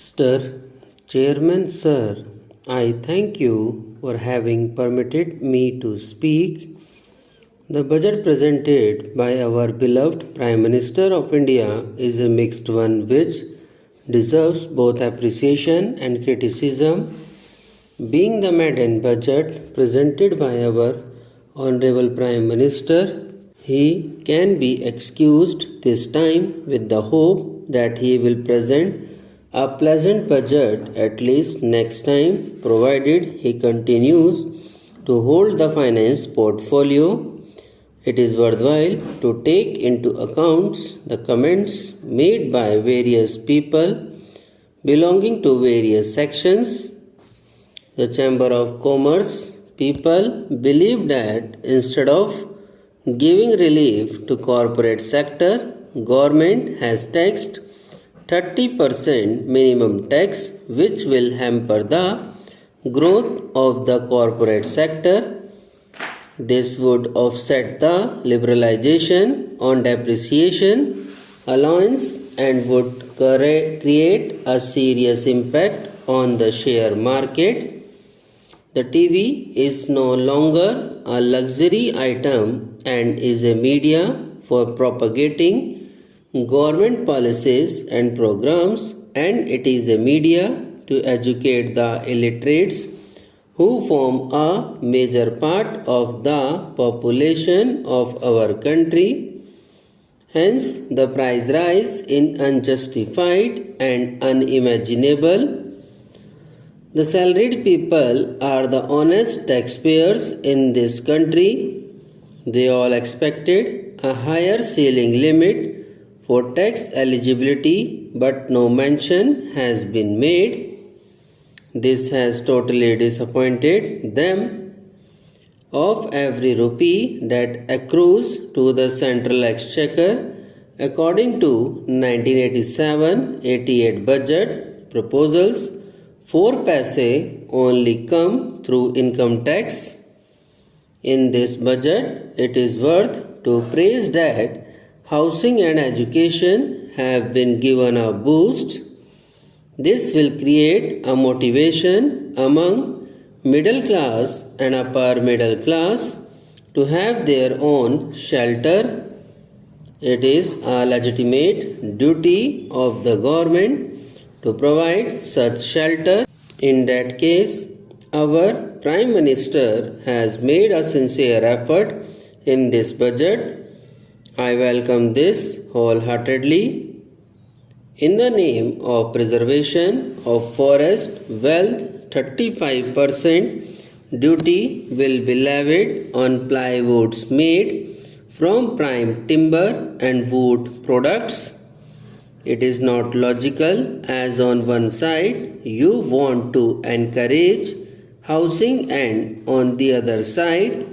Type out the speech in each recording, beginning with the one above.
Mr. Chairman, sir, I thank you for having permitted me to speak. The budget presented by our beloved Prime Minister of India is a mixed one which deserves both appreciation and criticism. Being the maiden budget presented by our Honorable Prime Minister, he can be excused this time with the hope that he will present a pleasant budget at least next time, provided he continues to hold the finance portfolio. It is worthwhile to take into account the comments made by various people belonging to various sections. The Chamber of Commerce people believe that instead of giving relief to corporate sector, government has taxed 30% minimum tax, which will hamper the growth of the corporate sector. This would offset the liberalization on depreciation allowance and would create a serious impact on the share market. The TV is no longer a luxury item and is a media for propagating government policies and programs, and it is a media to educate the illiterates who form a major part of the population of our country. Hence, the price rise is unjustified and unimaginable. The salaried people are the honest taxpayers in this country. They all expected a higher ceiling limit for tax eligibility, but no mention has been made. This has totally disappointed them. Of every rupee that accrues to the central exchequer, according to 1987-88 budget proposals, 4 paise only come through income tax. In this budget, it is worth to praise that housing and education have been given a boost. This will create a motivation among middle class and upper middle class to have their own shelter. It is a legitimate duty of the government to provide such shelter. In that case, our Prime Minister has made a sincere effort in this budget. I welcome this wholeheartedly. In the name of preservation of forest wealth, 35% duty will be levied on plywoods made from prime timber and wood products. It is not logical, as on one side you want to encourage housing and on the other side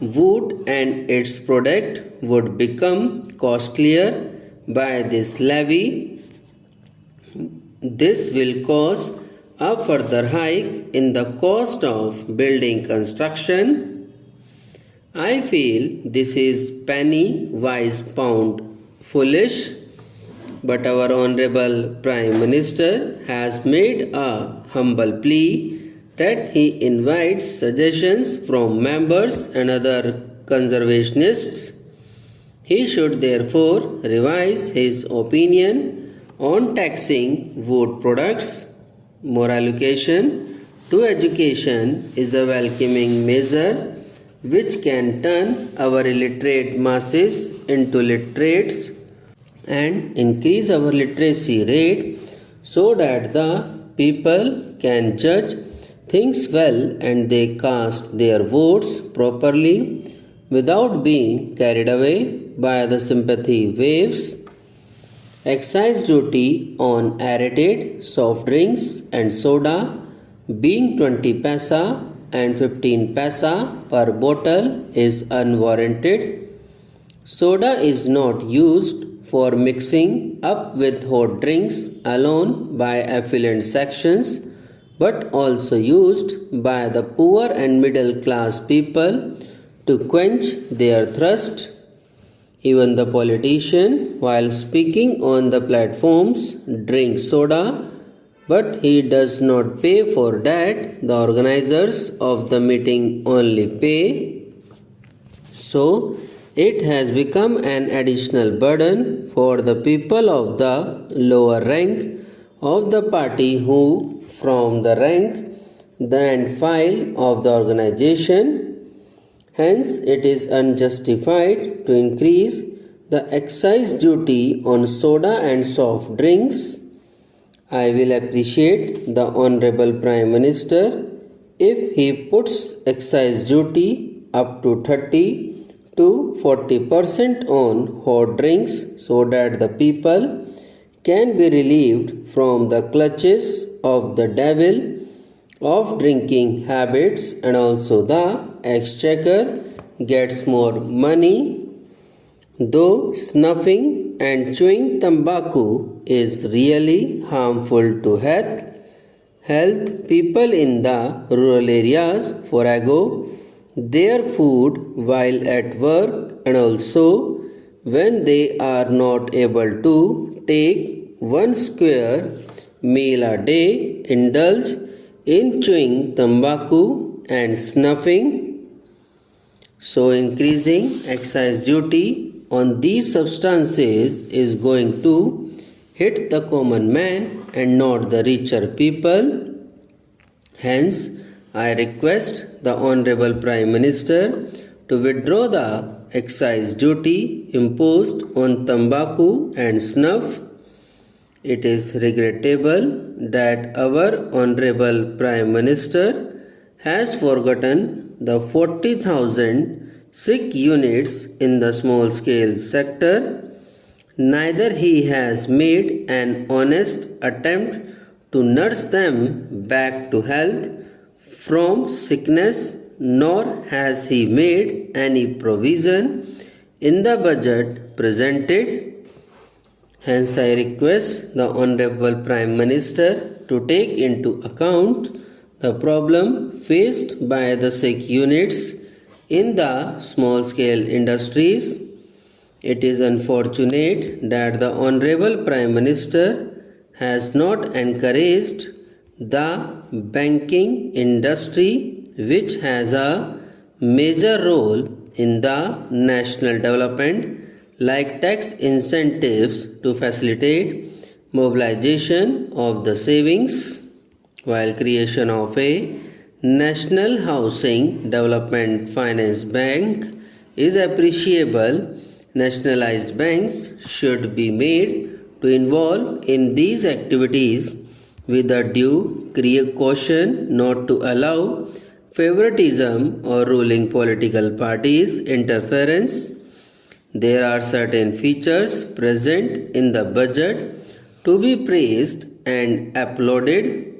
wood and its product would become costlier by this levy. This will cause a further hike in the cost of building construction. I feel this is penny wise pound foolish, but our Honorable Prime Minister has made a humble plea that he invites suggestions from members and other conservationists. He should therefore revise his opinion on taxing wood products. More allocation to education is a welcoming measure which can turn our illiterate masses into literates and increase our literacy rate so that the people can judge things well and they cast their votes properly without being carried away by the sympathy waves. Excise duty on aerated soft drinks and soda being 20 paisa and 15 paisa per bottle is unwarranted. Soda is not used for mixing up with hot drinks alone by affluent sections, but also used by the poor and middle class people to quench their thirst. Even the politician, while speaking on the platforms, drink soda But he does not pay for that. The organizers of the meeting only pay. So, it has become an additional burden for the people of the lower rank of the party who, from the rank and file of the organization, hence it is unjustified to increase the excise duty on soda and soft drinks. I will appreciate the Honorable Prime Minister if he puts excise duty up to 30 to 40% on hot drinks so that the people can be relieved from the clutches of the devil of drinking habits, and also the exchequer gets more money. Though snuffing and chewing tobacco is really harmful to health, people in the rural areas forego their food while at work, and also when they are not able to take one square meal a day, indulge in chewing tobacco and snuffing. So increasing excise duty on these substances is going to hit the common man and not the richer people. Hence, I request the Honorable Prime Minister to withdraw the excise duty imposed on tobacco and snuff. It is regrettable that our Honorable Prime Minister has forgotten the 40,000 sick units in the small scale sector. Neither he has made an honest attempt to nurse them back to health from sickness, nor has he made any provision in the budget presented. Hence, I request the Honorable Prime Minister to take into account the problem faced by the sick units in the small scale industries. It is unfortunate that the Honorable Prime Minister has not encouraged the banking industry, which has a major role in the national development, like tax incentives to facilitate mobilization of the savings, while creation of a National Housing Development Finance Bank is appreciable. Nationalized banks should be made to involve in these activities with a due caution, not to allow favoritism or ruling political parties' interference. There are certain features present in the budget to be praised and applauded.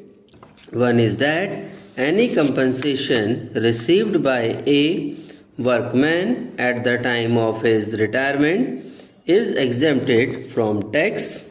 One is that any compensation received by a workman at the time of his retirement is exempted from tax.